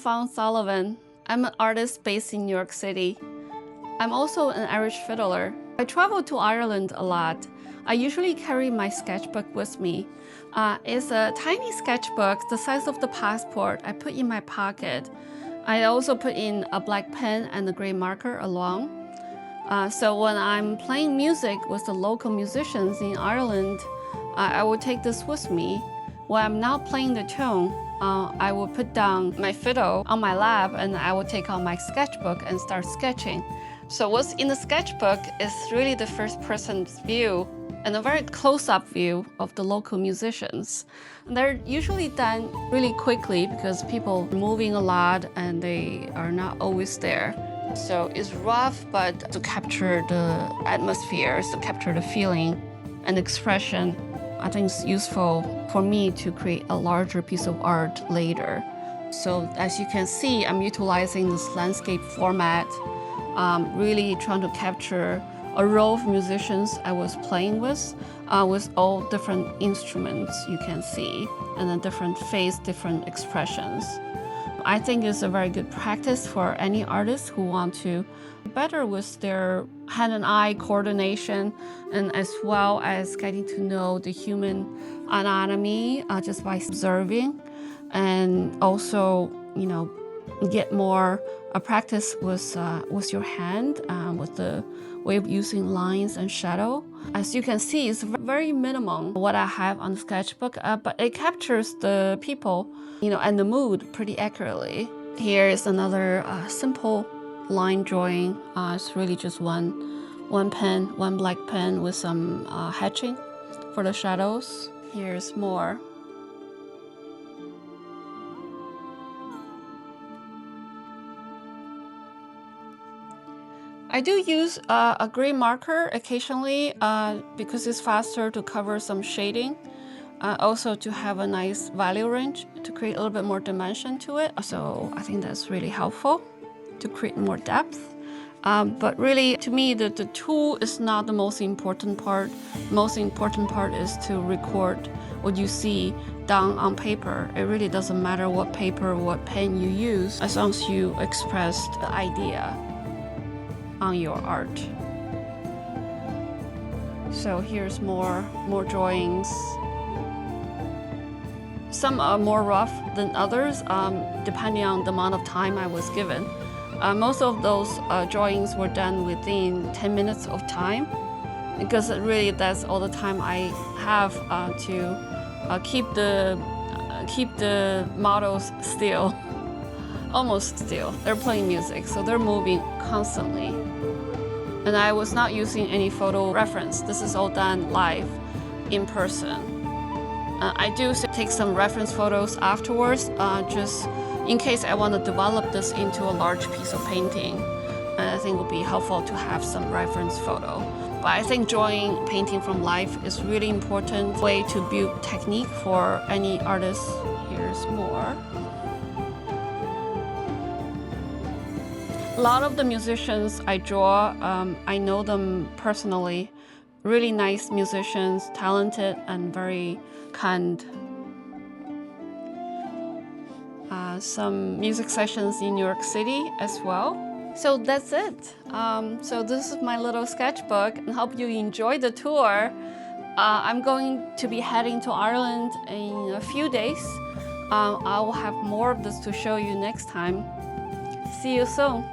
Fawn Sullivan. I'm an artist based in New York City. I'm also an Irish fiddler. I travel to Ireland a lot. I usually carry my sketchbook with me. It's a tiny sketchbook, the size of the passport. I put in my pocket. I also put in a black pen and a gray marker along. So when I'm playing music with the local musicians in Ireland, I will take this with me. When I'm not playing the tune, I will put down my fiddle on my lap and I will take out my sketchbook and start sketching. So what's in the sketchbook is really the first person's view and a very close-up view of the local musicians. And they're usually done really quickly because people are moving a lot and they are not always there. So it's rough, but to capture the atmosphere, to capture the feeling and expression, I think it's useful for me to create a larger piece of art later. So as you can see, I'm utilizing this landscape format, really trying to capture a row of musicians I was playing with all different instruments you can see, and then different face, different expressions. I think it's a very good practice for any artist who want to be better with their hand and eye coordination, and as well as getting to know the human anatomy just by observing, and also, get more practice with your hand, with the way of using lines and shadow. As you can see, it's very minimum what I have on the sketchbook, but it captures the people, and the mood pretty accurately. Here is another simple line drawing. It's really just one pen, one black pen with some hatching for the shadows. Here's more. I do use a gray marker occasionally because it's faster to cover some shading. Also to have a nice value range to create a little bit more dimension to it. So I think that's really helpful to create more depth. But really, to me, the tool is not the most important part. The most important part is to record what you see down on paper. It really doesn't matter what paper, what pen you use, as long as you express the idea on your art. So here's more drawings. Some are more rough than others, depending on the amount of time I was given. Most of those drawings were done within 10 minutes of time, because really that's all the time I have to keep the models still. Almost still. They're playing music, so they're moving constantly. And I was not using any photo reference. This is all done live, in person. I do take some reference photos afterwards, just in case I want to develop this into a large piece of painting. And I think it would be helpful to have some reference photo. But I think drawing, painting from life is really important way to build technique for any artist. Here's more. A lot of the musicians I draw, I know them personally. Really nice musicians, talented and very kind. Some music sessions in New York City as well. So that's it. So this is my little sketchbook, and hope you enjoy the tour. I'm going to be heading to Ireland in a few days. I will have more of this to show you next time. See you soon.